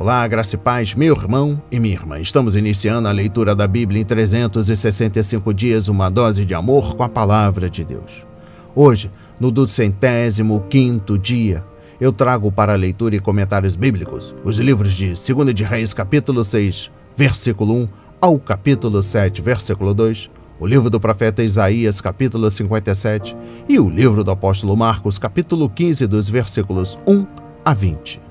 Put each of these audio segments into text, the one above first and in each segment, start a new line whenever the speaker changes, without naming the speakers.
Olá, graça e paz, meu irmão e minha irmã. Estamos iniciando a leitura da Bíblia em 365 dias, uma dose de amor com a Palavra de Deus. Hoje, no 205º dia, eu trago para a leitura e comentários bíblicos os livros de 2 de Reis, capítulo 6, versículo 1, ao capítulo 7, versículo 2, o livro do profeta Isaías, capítulo 57, e o livro do apóstolo Marcos, capítulo 15, dos versículos 1 a 20.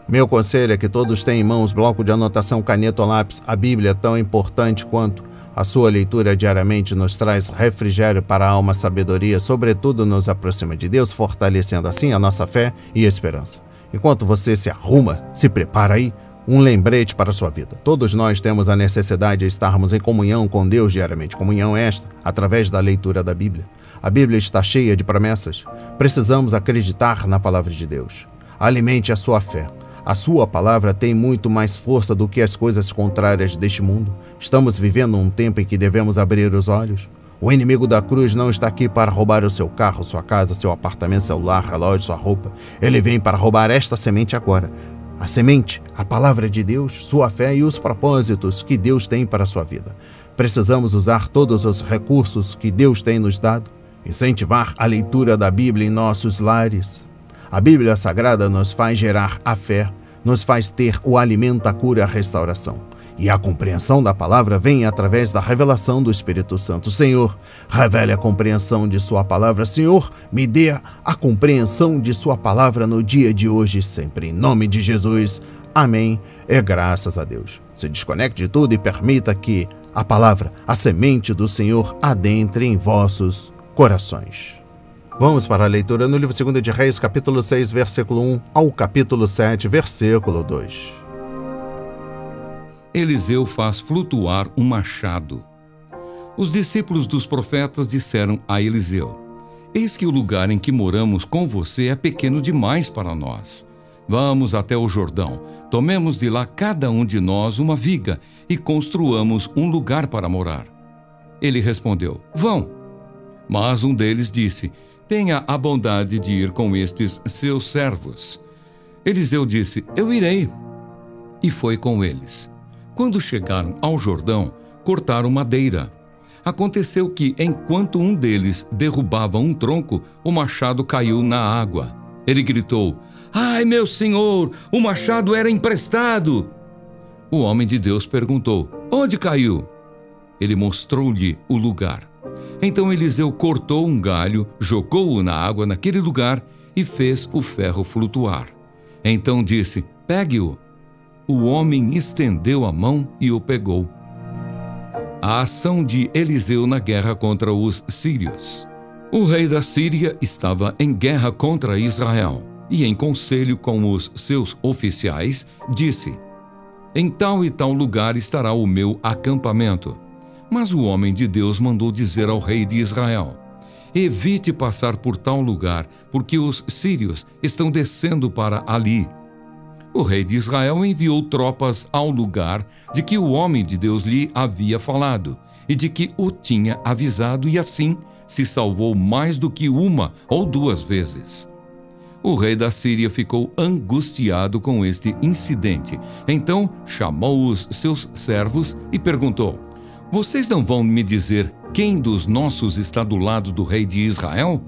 Meu conselho é que todos tenham em mãos bloco de anotação, caneta ou lápis. A Bíblia é tão importante quanto a sua leitura diariamente nos traz refrigério para a alma, sabedoria, sobretudo nos aproxima de Deus, fortalecendo assim a nossa fé e esperança. Enquanto você se arruma, se prepara aí, um lembrete para a sua vida. Todos nós temos a necessidade de estarmos em comunhão com Deus diariamente. Comunhão esta, através da leitura da Bíblia. A Bíblia está cheia de promessas. Precisamos acreditar na palavra de Deus. Alimente a sua fé. A sua palavra tem muito mais força do que as coisas contrárias deste mundo. Estamos vivendo um tempo em que devemos abrir os olhos. O inimigo da cruz não está aqui para roubar o seu carro, sua casa, seu apartamento, celular, relógio, sua roupa. Ele vem para roubar esta semente agora. A semente, a palavra de Deus, sua fé e os propósitos que Deus tem para a sua vida. Precisamos usar todos os recursos que Deus tem nos dado. Incentivar a leitura da Bíblia em nossos lares. A Bíblia Sagrada nos faz gerar a fé, nos faz ter o alimento, a cura e a restauração. E a compreensão da palavra vem através da revelação do Espírito Santo. Senhor, revele a compreensão de sua palavra. Senhor, me dê a compreensão de sua palavra no dia de hoje e sempre. Em nome de Jesus, amém. E graças a Deus. Se desconecte de tudo e permita que a palavra, a semente do Senhor, adentre em vossos corações. Vamos para a leitura no livro 2 de Reis, capítulo 6, versículo 1 ao capítulo 7, versículo 2.
Eliseu faz flutuar um machado. Os discípulos dos profetas disseram a Eliseu: Eis que o lugar em que moramos com você é pequeno demais para nós. Vamos até o Jordão, tomemos de lá cada um de nós uma viga e construamos um lugar para morar. Ele respondeu: Vão. Mas um deles disse: Tenha a bondade de ir com estes seus servos. Eliseu disse: Eu irei. E foi com eles. Quando chegaram ao Jordão, cortaram madeira. Aconteceu que, enquanto um deles derrubava um tronco, o machado caiu na água. Ele gritou: Ai, meu senhor, o machado era emprestado. O homem de Deus perguntou: Onde caiu? Ele mostrou-lhe o lugar. Então Eliseu cortou um galho, jogou-o na água naquele lugar e fez o ferro flutuar. Então disse: Pegue-o. O homem estendeu a mão e o pegou. A ação de Eliseu na guerra contra os sírios. O rei da Síria estava em guerra contra Israel e, em conselho com os seus oficiais, disse: Em tal e tal lugar estará o meu acampamento. Mas o homem de Deus mandou dizer ao rei de Israel: Evite passar por tal lugar, porque os sírios estão descendo para ali. O rei de Israel enviou tropas ao lugar de que o homem de Deus lhe havia falado e de que o tinha avisado, e assim se salvou mais do que uma ou duas vezes. O rei da Síria ficou angustiado com este incidente. Então chamou os seus servos e perguntou: Vocês não vão me dizer quem dos nossos está do lado do rei de Israel?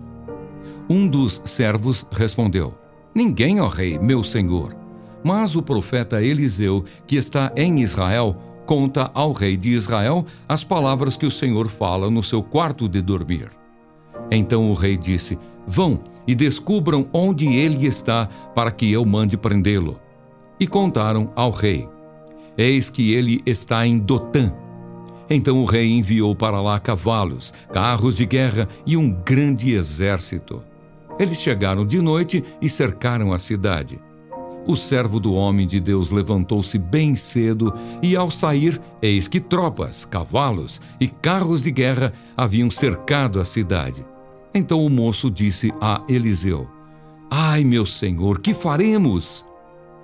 Um dos servos respondeu: Ninguém, ó rei, meu senhor. Mas o profeta Eliseu, que está em Israel, conta ao rei de Israel as palavras que o Senhor fala no seu quarto de dormir. Então o rei disse: Vão e descubram onde ele está, para que eu mande prendê-lo. E contaram ao rei: Eis que ele está em Dotã. Então o rei enviou para lá cavalos, carros de guerra e um grande exército. Eles chegaram de noite e cercaram a cidade. O servo do homem de Deus levantou-se bem cedo e, ao sair, eis que tropas, cavalos e carros de guerra haviam cercado a cidade. Então o moço disse a Eliseu: Ai, meu senhor, que faremos?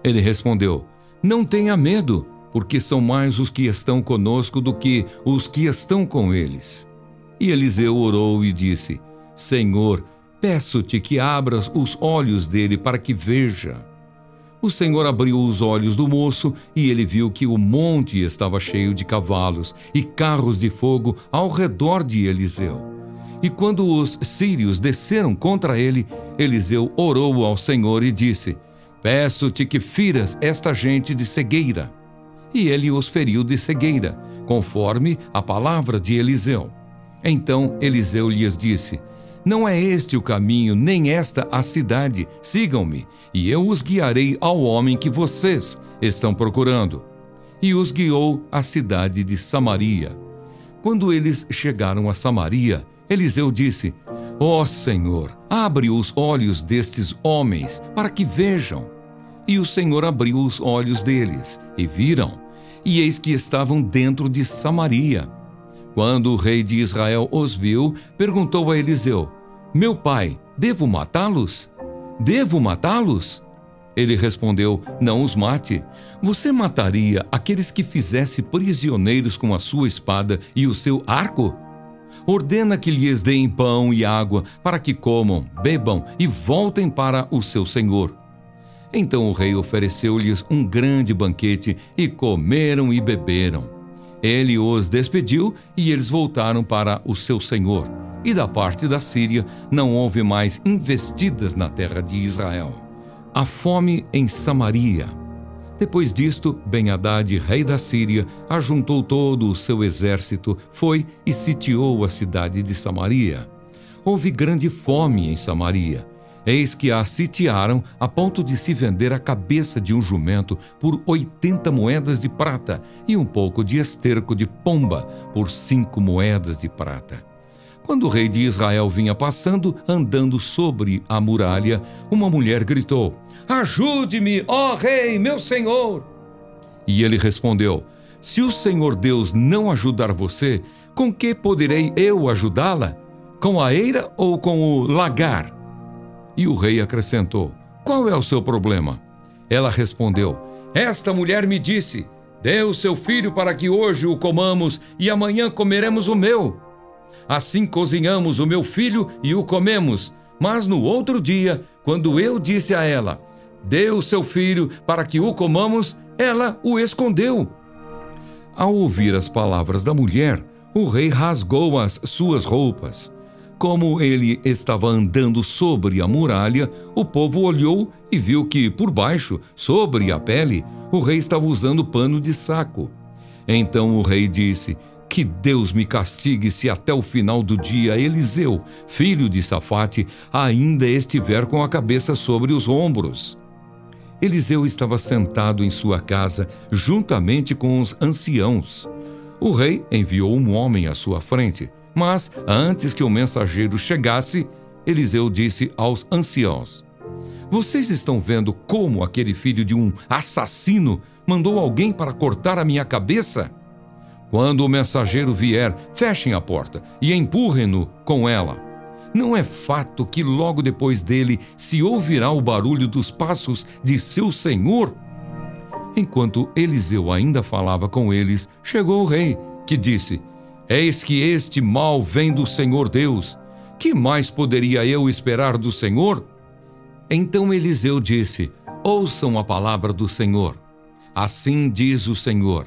Ele respondeu: Não tenha medo, porque são mais os que estão conosco do que os que estão com eles. E Eliseu orou e disse: Senhor, peço-te que abras os olhos dele para que veja. O Senhor abriu os olhos do moço e ele viu que o monte estava cheio de cavalos e carros de fogo ao redor de Eliseu. E quando os sírios desceram contra ele, Eliseu orou ao Senhor e disse: Peço-te que firas esta gente de cegueira. E ele os feriu de cegueira, conforme a palavra de Eliseu. Então Eliseu lhes disse: Não é este o caminho, nem esta a cidade. Sigam-me, e eu os guiarei ao homem que vocês estão procurando. E os guiou à cidade de Samaria. Quando eles chegaram a Samaria, Eliseu disse: Ó Senhor, abre os olhos destes homens, para que vejam. E o Senhor abriu os olhos deles, e viram, e eis que estavam dentro de Samaria. Quando o rei de Israel os viu, perguntou a Eliseu: Meu pai, devo matá-los? Devo matá-los? Ele respondeu: Não os mate. Você mataria aqueles que fizesse prisioneiros com a sua espada e o seu arco? Ordena que lhes deem pão e água, para que comam, bebam e voltem para o seu senhor. Então o rei ofereceu-lhes um grande banquete, e comeram e beberam. Ele os despediu, e eles voltaram para o seu senhor. E da parte da Síria não houve mais investidas na terra de Israel. A fome em Samaria. Depois disto, Ben-Hadad, rei da Síria, ajuntou todo o seu exército, foi e sitiou a cidade de Samaria. Houve grande fome em Samaria. Eis que a sitiaram a ponto de se vender a cabeça de um jumento por 80 moedas de prata e um pouco de esterco de pomba por 5 moedas de prata. Quando o rei de Israel vinha passando, andando sobre a muralha, uma mulher gritou: Ajude-me, ó rei, meu senhor! E ele respondeu: Se o Senhor Deus não ajudar você, com que poderei eu ajudá-la? Com a eira ou com o lagar? E o rei acrescentou: Qual é o seu problema? Ela respondeu: Esta mulher me disse: Dê o seu filho para que hoje o comamos e amanhã comeremos o meu. Assim cozinhamos o meu filho e o comemos. Mas no outro dia, quando eu disse a ela: Dê o seu filho para que o comamos, ela o escondeu. Ao ouvir as palavras da mulher, o rei rasgou as suas roupas. Como ele estava andando sobre a muralha, o povo olhou e viu que, por baixo, sobre a pele, o rei estava usando pano de saco. Então o rei disse: Que Deus me castigue se até o final do dia Eliseu, filho de Safate, ainda estiver com a cabeça sobre os ombros. Eliseu estava sentado em sua casa, juntamente com os anciãos. O rei enviou um homem à sua frente. Mas, antes que o mensageiro chegasse, Eliseu disse aos anciãos: Vocês estão vendo como aquele filho de um assassino mandou alguém para cortar a minha cabeça? Quando o mensageiro vier, fechem a porta e empurrem-no com ela. Não é fato que logo depois dele se ouvirá o barulho dos passos de seu senhor? Enquanto Eliseu ainda falava com eles, chegou o rei, que disse: Eis que este mal vem do Senhor Deus. Que mais poderia eu esperar do Senhor? Então Eliseu disse: Ouçam a palavra do Senhor. Assim diz o Senhor: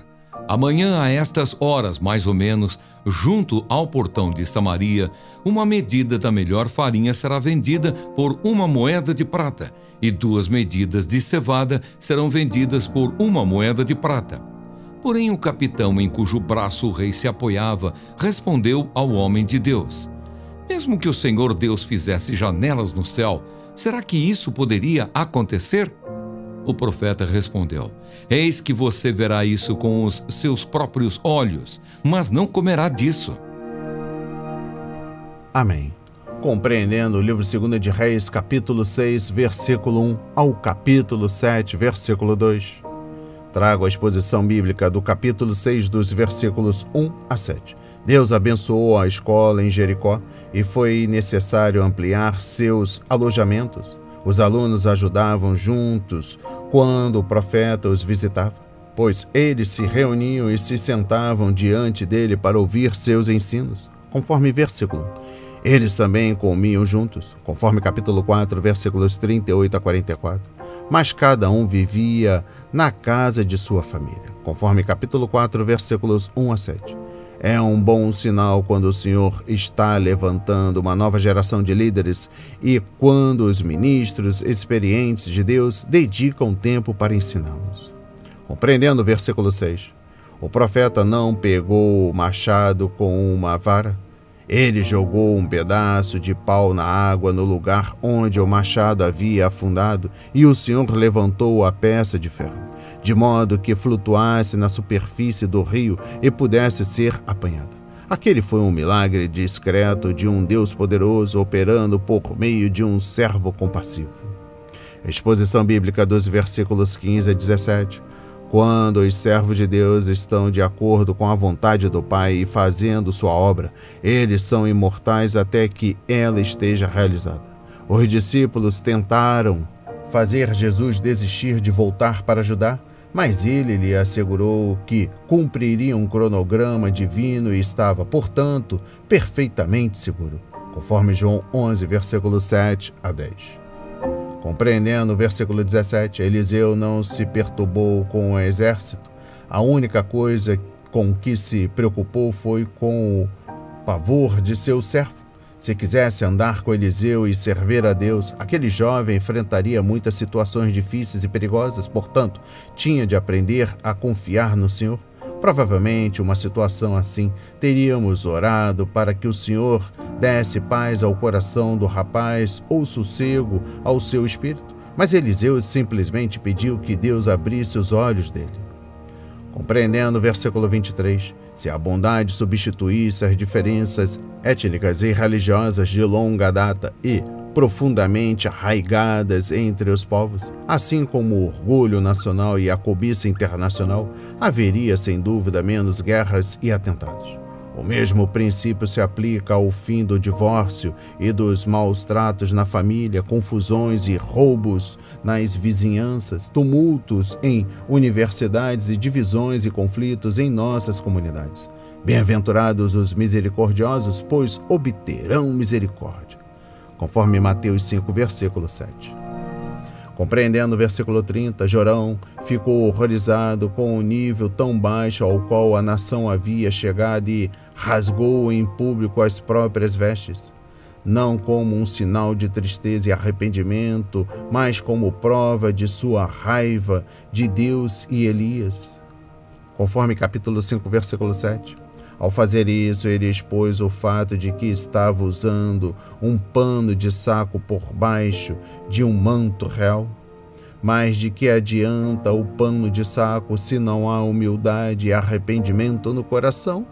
Amanhã a estas horas, mais ou menos, junto ao portão de Samaria, uma medida da melhor farinha será vendida por 1 moeda de prata, e 2 medidas de cevada serão vendidas por 1 moeda de prata. Porém o capitão em cujo braço o rei se apoiava respondeu ao homem de Deus: Mesmo que o Senhor Deus fizesse janelas no céu, será que isso poderia acontecer? O profeta respondeu: Eis que você verá isso com os seus próprios olhos, mas não comerá disso.
Amém. Compreendendo o livro 2 de Reis, capítulo 6, versículo 1 ao capítulo 7, versículo 2. Trago a exposição bíblica do capítulo 6, dos versículos 1 a 7. Deus abençoou a escola em Jericó e foi necessário ampliar seus alojamentos. Os alunos ajudavam juntos quando o profeta os visitava, pois eles se reuniam e se sentavam diante dele para ouvir seus ensinos, conforme versículo 1. Eles também comiam juntos, conforme capítulo 4, versículos 38 a 44. mas cada um vivia na casa de sua família. Conforme capítulo 4, versículos 1 a 7. É um bom sinal quando o Senhor está levantando uma nova geração de líderes e quando os ministros experientes de Deus dedicam tempo para ensiná-los. Compreendendo o versículo 6, o profeta não pegou o machado com uma vara. Ele jogou um pedaço de pau na água no lugar onde o machado havia afundado e o Senhor levantou a peça de ferro, de modo que flutuasse na superfície do rio e pudesse ser apanhada. Aquele foi um milagre discreto de um Deus poderoso operando por meio de um servo compassivo. Exposição bíblica dos versículos 15 a 17. Quando os servos de Deus estão de acordo com a vontade do Pai e fazendo sua obra, eles são imortais até que ela esteja realizada. Os discípulos tentaram fazer Jesus desistir de voltar para Judá, mas ele lhe assegurou que cumpriria um cronograma divino e estava, portanto, perfeitamente seguro, conforme João 11, versículos 7 a 10. Compreendendo o versículo 17, Eliseu não se perturbou com o exército. A única coisa com que se preocupou foi com o pavor de seu servo. Se quisesse andar com Eliseu e servir a Deus, aquele jovem enfrentaria muitas situações difíceis e perigosas, portanto, tinha de aprender a confiar no Senhor. Provavelmente, uma situação assim, teríamos orado para que o Senhor desse paz ao coração do rapaz ou sossego ao seu espírito, mas Eliseu simplesmente pediu que Deus abrisse os olhos dele. Compreendendo o versículo 23, se a bondade substituísse as diferenças étnicas e religiosas de longa data e profundamente arraigadas entre os povos, assim como o orgulho nacional e a cobiça internacional, haveria sem dúvida menos guerras e atentados. O mesmo princípio se aplica ao fim do divórcio e dos maus tratos na família, confusões e roubos nas vizinhanças, tumultos em universidades e divisões e conflitos em nossas comunidades. Bem-aventurados os misericordiosos, pois obterão misericórdia. Conforme Mateus 5, versículo 7. Compreendendo o versículo 30, Jorão ficou horrorizado com o nível tão baixo ao qual a nação havia chegado e rasgou em público as próprias vestes, não como um sinal de tristeza e arrependimento, mas como prova de sua raiva de Deus e Elias. Conforme capítulo 5, versículo 7. Ao fazer isso, ele expôs o fato de que estava usando um pano de saco por baixo de um manto real. Mas de que adianta o pano de saco se não há humildade e arrependimento no coração?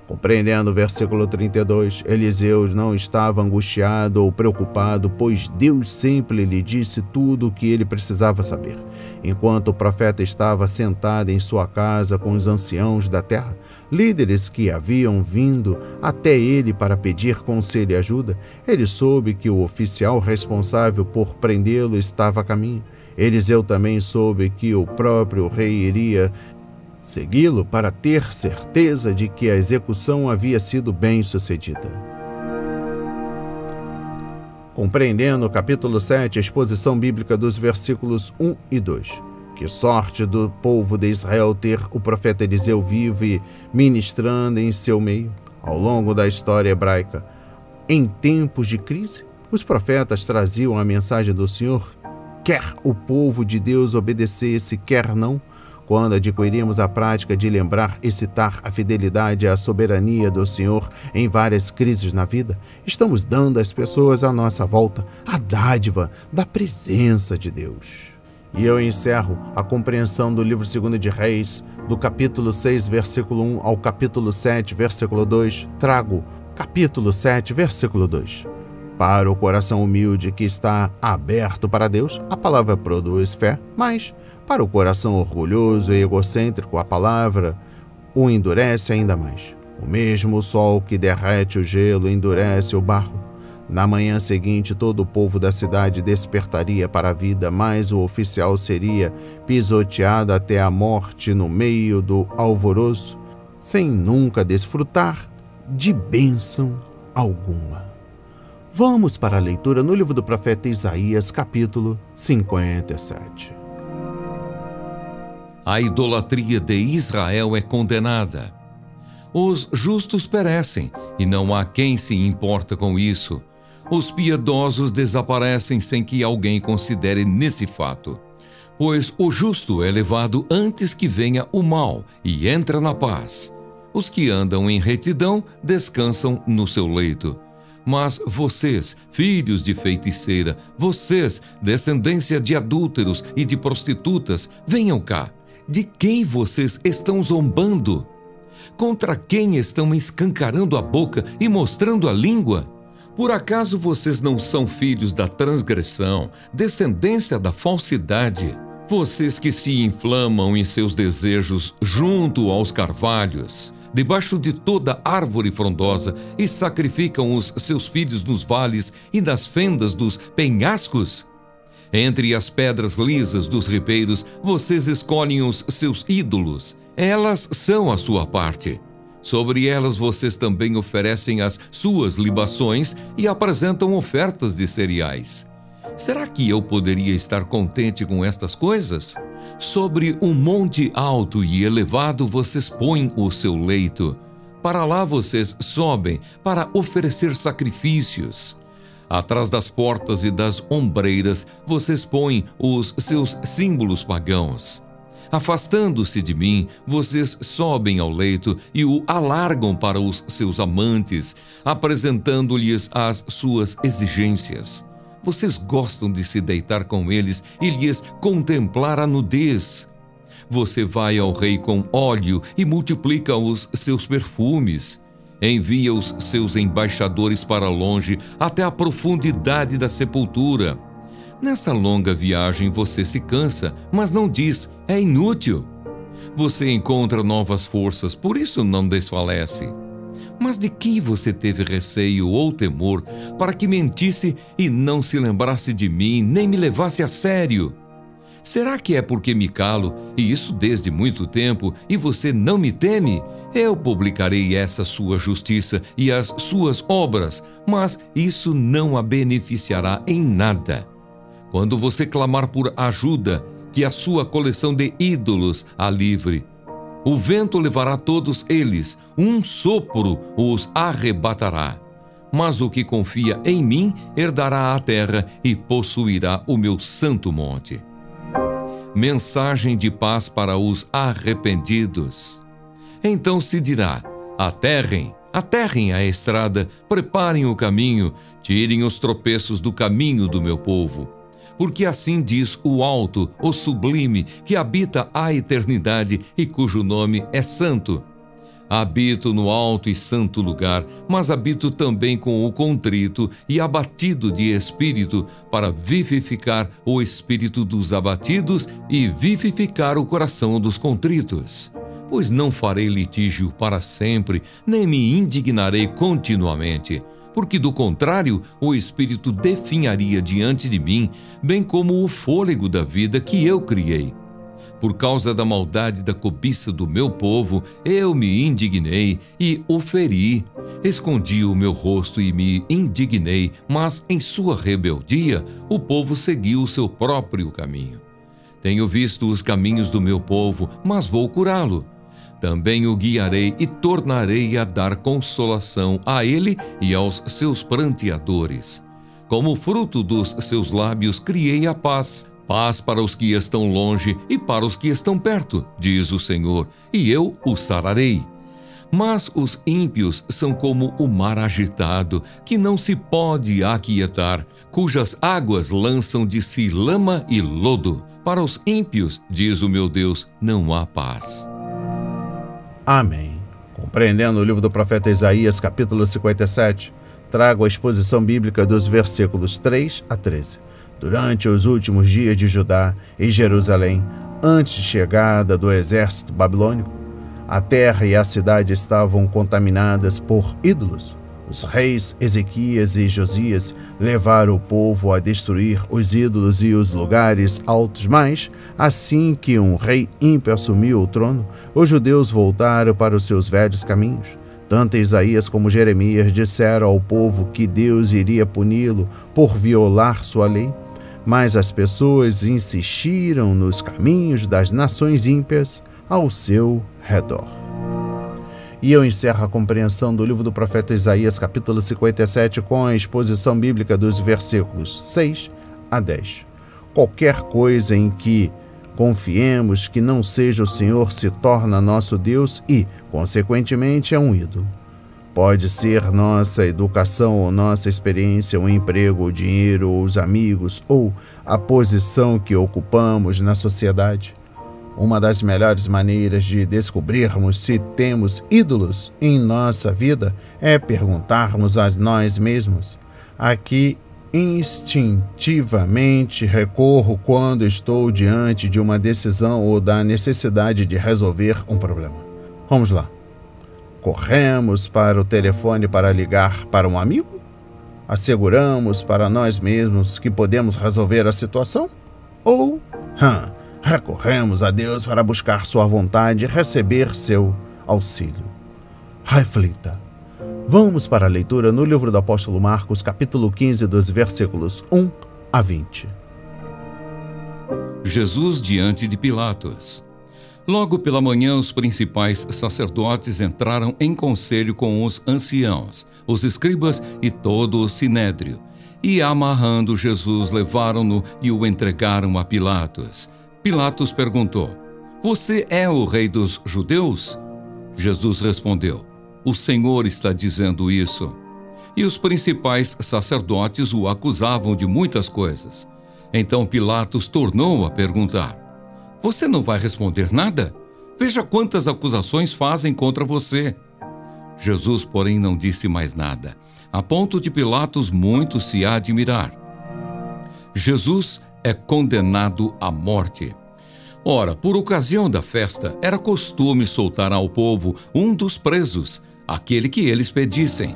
Compreendendo o versículo 32, Eliseu não estava angustiado ou preocupado, pois Deus sempre lhe disse tudo o que ele precisava saber. Enquanto o profeta estava sentado em sua casa com os anciãos da terra, líderes que haviam vindo até ele para pedir conselho e ajuda, ele soube que o oficial responsável por prendê-lo estava a caminho. Eliseu também soube que o próprio rei iria segui-lo para ter certeza de que a execução havia sido bem sucedida. Compreendendo o capítulo 7, a exposição bíblica dos versículos 1 e 2. Que sorte do povo de Israel ter o profeta Eliseu vivo e ministrando em seu meio. Ao longo da história hebraica, em tempos de crise, os profetas traziam a mensagem do Senhor, quer o povo de Deus obedecesse, quer não. Quando adquirimos a prática de lembrar e citar a fidelidade e a soberania do Senhor em várias crises na vida, estamos dando às pessoas à nossa volta a dádiva da presença de Deus. E eu encerro a compreensão do livro 2 de Reis, do capítulo 6, versículo 1 ao capítulo 7, versículo 2, trago capítulo 7, versículo 2. Para o coração humilde que está aberto para Deus, a palavra produz fé, mas para o coração orgulhoso e egocêntrico, a palavra o endurece ainda mais. O mesmo sol que derrete o gelo endurece o barro. Na manhã seguinte, todo o povo da cidade despertaria para a vida, mas o oficial seria pisoteado até a morte no meio do alvoroço, sem nunca desfrutar de bênção alguma. Vamos para a leitura no livro do profeta Isaías, capítulo 57.
A idolatria de Israel é condenada. Os justos perecem, e não há quem se importa com isso. Os piedosos desaparecem sem que alguém considere nesse fato. Pois o justo é levado antes que venha o mal e entra na paz. Os que andam em retidão descansam no seu leito. Mas vocês, filhos de feiticeira, vocês, descendência de adúlteros e de prostitutas, venham cá. De quem vocês estão zombando? Contra quem estão escancarando a boca e mostrando a língua? Por acaso vocês não são filhos da transgressão, descendência da falsidade? Vocês que se inflamam em seus desejos junto aos carvalhos, debaixo de toda árvore frondosa, e sacrificam os seus filhos nos vales e nas fendas dos penhascos? Entre as pedras lisas dos ribeiros, vocês escolhem os seus ídolos. Elas são a sua parte. Sobre elas vocês também oferecem as suas libações e apresentam ofertas de cereais. Será que eu poderia estar contente com estas coisas? Sobre um monte alto e elevado vocês põem o seu leito. Para lá vocês sobem para oferecer sacrifícios. Atrás das portas e das ombreiras vocês põem os seus símbolos pagãos. Afastando-se de mim, vocês sobem ao leito e o alargam para os seus amantes, apresentando-lhes as suas exigências. Vocês gostam de se deitar com eles e lhes contemplar a nudez. Você vai ao rei com óleo e multiplica os seus perfumes. Envia os seus embaixadores para longe, até a profundidade da sepultura. Nessa longa viagem você se cansa, mas não diz, é inútil. Você encontra novas forças, por isso não desfalece. Mas de que você teve receio ou temor para que mentisse e não se lembrasse de mim, nem me levasse a sério? Será que é porque me calo, e isso desde muito tempo, e você não me teme? Eu publicarei essa sua justiça e as suas obras, mas isso não a beneficiará em nada. Quando você clamar por ajuda, que a sua coleção de ídolos a livre. O vento levará todos eles, um sopro os arrebatará. Mas o que confia em mim herdará a terra e possuirá o meu santo monte. Mensagem de paz para os arrependidos. Então se dirá: aterrem a estrada, preparem o caminho, tirem os tropeços do caminho do meu povo. Porque assim diz o alto, o sublime, que habita a eternidade e cujo nome é santo. Habito no alto e santo lugar, mas habito também com o contrito e abatido de espírito, para vivificar o espírito dos abatidos e vivificar o coração dos contritos. Pois não farei litígio para sempre, nem me indignarei continuamente. Porque, do contrário, o Espírito definharia diante de mim, bem como o fôlego da vida que eu criei. Por causa da maldade da cobiça do meu povo, eu me indignei e o feri. Escondi o meu rosto e me indignei, mas em sua rebeldia, o povo seguiu o seu próprio caminho. Tenho visto os caminhos do meu povo, mas vou curá-lo. Também o guiarei e tornarei a dar consolação a ele e aos seus pranteadores. Como fruto dos seus lábios criei a paz, paz para os que estão longe e para os que estão perto, diz o Senhor, e eu o sararei. Mas os ímpios são como o mar agitado, que não se pode aquietar, cujas águas lançam de si lama e lodo. Para os ímpios, diz o meu Deus, não há paz.
Amém. Compreendendo o livro do profeta Isaías, capítulo 57, trago a exposição bíblica dos versículos 3 a 13. Durante os últimos dias de Judá e Jerusalém, antes de chegada do exército babilônico, a terra e a cidade estavam contaminadas por ídolos. Os reis Ezequias e Josias levaram o povo a destruir os ídolos e os lugares altos, mas, assim que um rei ímpio assumiu o trono, os judeus voltaram para os seus velhos caminhos. Tanto Isaías como Jeremias disseram ao povo que Deus iria puni-lo por violar sua lei, mas as pessoas insistiram nos caminhos das nações ímpias ao seu redor. E eu encerro a compreensão do livro do profeta Isaías, capítulo 57, com a exposição bíblica dos versículos 6 a 10. Qualquer coisa em que confiemos que não seja o Senhor se torna nosso Deus e, consequentemente, é um ídolo. Pode ser nossa educação ou nossa experiência, o emprego, o dinheiro, ou os amigos, ou a posição que ocupamos na sociedade. Uma das melhores maneiras de descobrirmos se temos ídolos em nossa vida é perguntarmos a nós mesmos: a que instintivamente recorro quando estou diante de uma decisão ou da necessidade de resolver um problema? Vamos lá. Corremos para o telefone para ligar para um amigo? Asseguramos para nós mesmos que podemos resolver a situação? Ou recorremos a Deus para buscar sua vontade e receber seu auxílio? Reflita. Vamos para a leitura no livro do apóstolo Marcos, capítulo 15, dos versículos 1 a 20.
Jesus diante de Pilatos. Logo pela manhã, os principais sacerdotes entraram em conselho com os anciãos, os escribas e todo o sinédrio, e amarrando Jesus, levaram-no e o entregaram a Pilatos. Pilatos perguntou: Você é o rei dos judeus? Jesus respondeu: O Senhor está dizendo isso. E os principais sacerdotes o acusavam de muitas coisas. Então Pilatos tornou a perguntar: Você não vai responder nada? Veja quantas acusações fazem contra você. Jesus, porém, não disse mais nada, a ponto de Pilatos muito se admirar. Jesus é condenado à morte. Ora, por ocasião da festa, era costume soltar ao povo um dos presos, aquele que eles pedissem.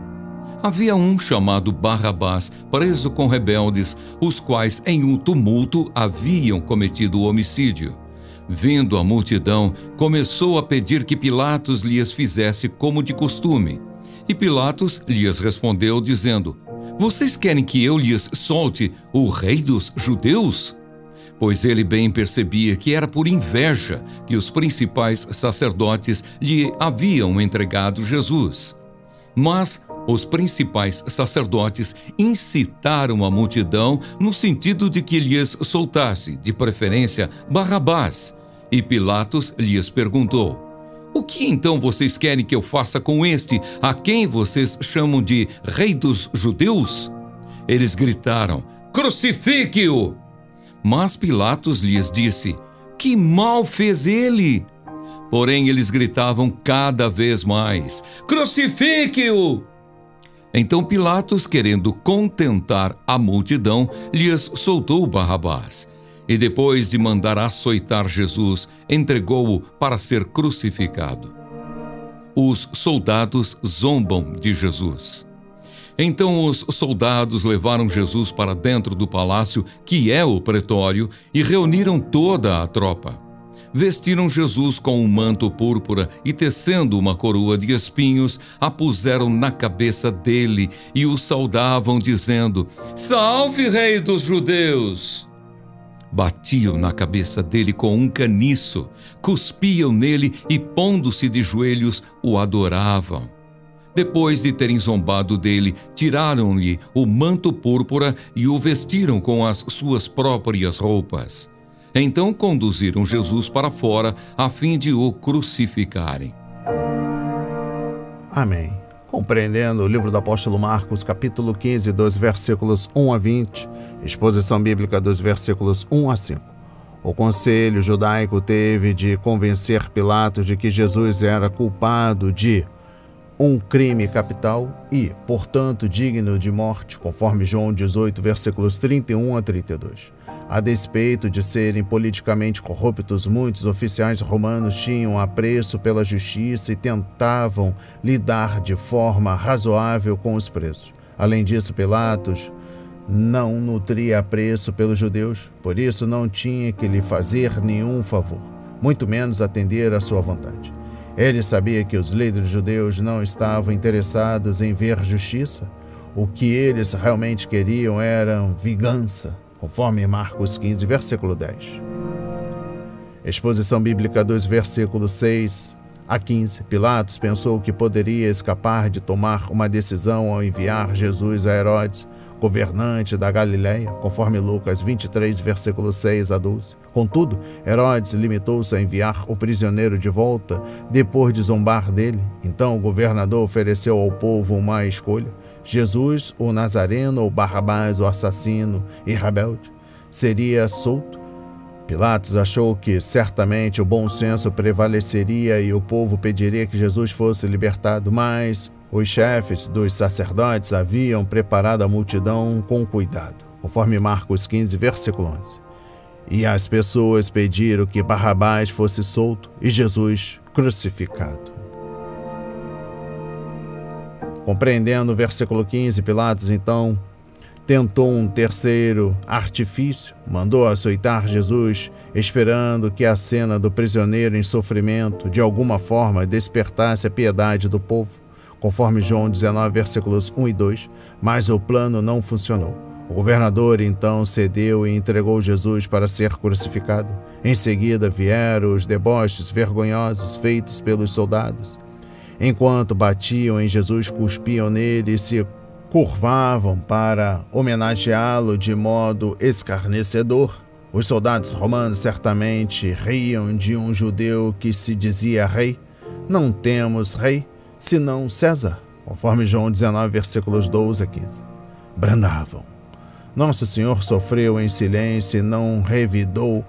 Havia um chamado Barrabás, preso com rebeldes, os quais em um tumulto haviam cometido o homicídio. Vendo a multidão, começou a pedir que Pilatos lhes fizesse como de costume. E Pilatos lhes respondeu, dizendo: Vocês querem que eu lhes solte o rei dos judeus? Pois ele bem percebia que era por inveja que os principais sacerdotes lhe haviam entregado Jesus. Mas os principais sacerdotes incitaram a multidão no sentido de que lhes soltasse, de preferência, Barrabás. E Pilatos lhes perguntou: O que então vocês querem que eu faça com este, a quem vocês chamam de rei dos judeus? Eles gritaram: Crucifique-o! Mas Pilatos lhes disse: Que mal fez ele? Porém eles gritavam cada vez mais: Crucifique-o! Então Pilatos, querendo contentar a multidão, lhes soltou Barrabás. E depois de mandar açoitar Jesus, entregou-o para ser crucificado. Os soldados zombam de Jesus. Então os soldados levaram Jesus para dentro do palácio, que é o pretório, e reuniram toda a tropa. Vestiram Jesus com um manto púrpura e, tecendo uma coroa de espinhos, a puseram na cabeça dele e o saudavam, dizendo: Salve, rei dos judeus! Batiam na cabeça dele com um caniço, cuspiam nele e, pondo-se de joelhos, o adoravam. Depois de terem zombado dele, tiraram-lhe o manto púrpura e o vestiram com as suas próprias roupas. Então conduziram Jesus para fora, a fim de o crucificarem.
Amém. Compreendendo o livro do apóstolo Marcos, capítulo 15, dos versículos 1 a 20, exposição bíblica dos versículos 1 a 5. O conselho judaico teve de convencer Pilatos de que Jesus era culpado de um crime capital e, portanto, digno de morte, conforme João 18, versículos 31 a 32. A despeito de serem politicamente corruptos, muitos oficiais romanos tinham apreço pela justiça e tentavam lidar de forma razoável com os presos. Além disso, Pilatos não nutria apreço pelos judeus, por isso não tinha que lhe fazer nenhum favor, muito menos atender à sua vontade. Ele sabia que os líderes judeus não estavam interessados em ver justiça. O que eles realmente queriam era vingança, conforme Marcos 15, versículo 10. Exposição bíblica dos versículos 6 a 15. Pilatos pensou que poderia escapar de tomar uma decisão ao enviar Jesus a Herodes, governante da Galileia, conforme Lucas 23, versículos 6 a 12. Contudo, Herodes limitou-se a enviar o prisioneiro de volta depois de zombar dele. Então o governador ofereceu ao povo uma escolha: Jesus, o Nazareno, ou Barrabás, o assassino e rebelde. Seria solto? Pilatos achou que certamente o bom senso prevaleceria e o povo pediria que Jesus fosse libertado, mas os chefes dos sacerdotes haviam preparado a multidão com cuidado, conforme Marcos 15, versículo 11. E as pessoas pediram que Barrabás fosse solto e Jesus crucificado. Compreendendo o versículo 15, Pilatos então tentou um terceiro artifício, mandou açoitar Jesus, esperando que a cena do prisioneiro em sofrimento de alguma forma despertasse a piedade do povo, conforme João 19, versículos 1 e 2, mas o plano não funcionou. O governador então cedeu e entregou Jesus para ser crucificado. Em seguida vieram os deboches vergonhosos feitos pelos soldados. Enquanto batiam em Jesus, cuspiam nele e se curvavam para homenageá-lo de modo escarnecedor. Os soldados romanos certamente riam de um judeu que se dizia rei. Não temos rei, senão César, conforme João 19, versículos 12 a 15. Brandavam. Nosso Senhor sofreu em silêncio e não revidou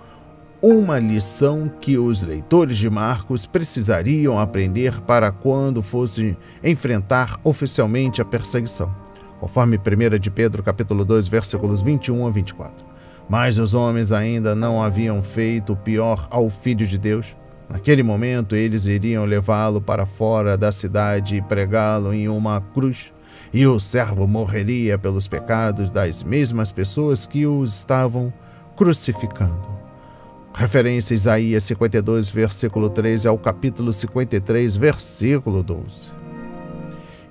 uma lição que os leitores de Marcos precisariam aprender para quando fossem enfrentar oficialmente a perseguição, conforme 1 de Pedro, capítulo 2, versículos 21 a 24. Mas os homens ainda não haviam feito o pior ao Filho de Deus. Naquele momento, eles iriam levá-lo para fora da cidade e pregá-lo em uma cruz, e o servo morreria pelos pecados das mesmas pessoas que o estavam crucificando. Referência a Isaías 52, versículo 13 ao capítulo 53, versículo 12.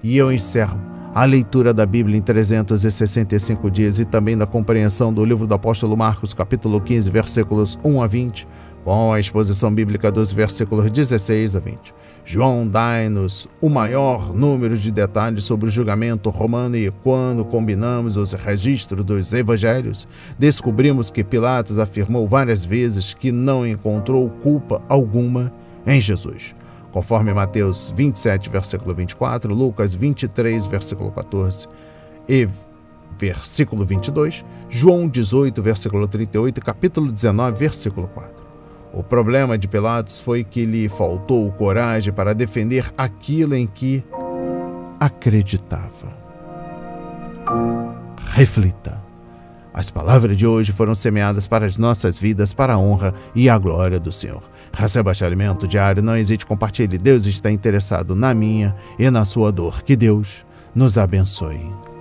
E eu encerro a leitura da Bíblia em 365 dias e também da compreensão do livro do apóstolo Marcos, capítulo 15, versículos 1 a 20, com a exposição bíblica dos versículos 16 a 20. João dá-nos o maior número de detalhes sobre o julgamento romano e quando combinamos os registros dos evangelhos, descobrimos que Pilatos afirmou várias vezes que não encontrou culpa alguma em Jesus, conforme Mateus 27, versículo 24, Lucas 23, versículo 14 e versículo 22, João 18, versículo 38 e capítulo 19, versículo 4. O problema de Pilatos foi que lhe faltou coragem para defender aquilo em que acreditava. Reflita. As palavras de hoje foram semeadas para as nossas vidas, para a honra e a glória do Senhor. Receba este alimento diário, não hesite, compartilhe. Deus está interessado na minha e na sua dor. Que Deus nos abençoe.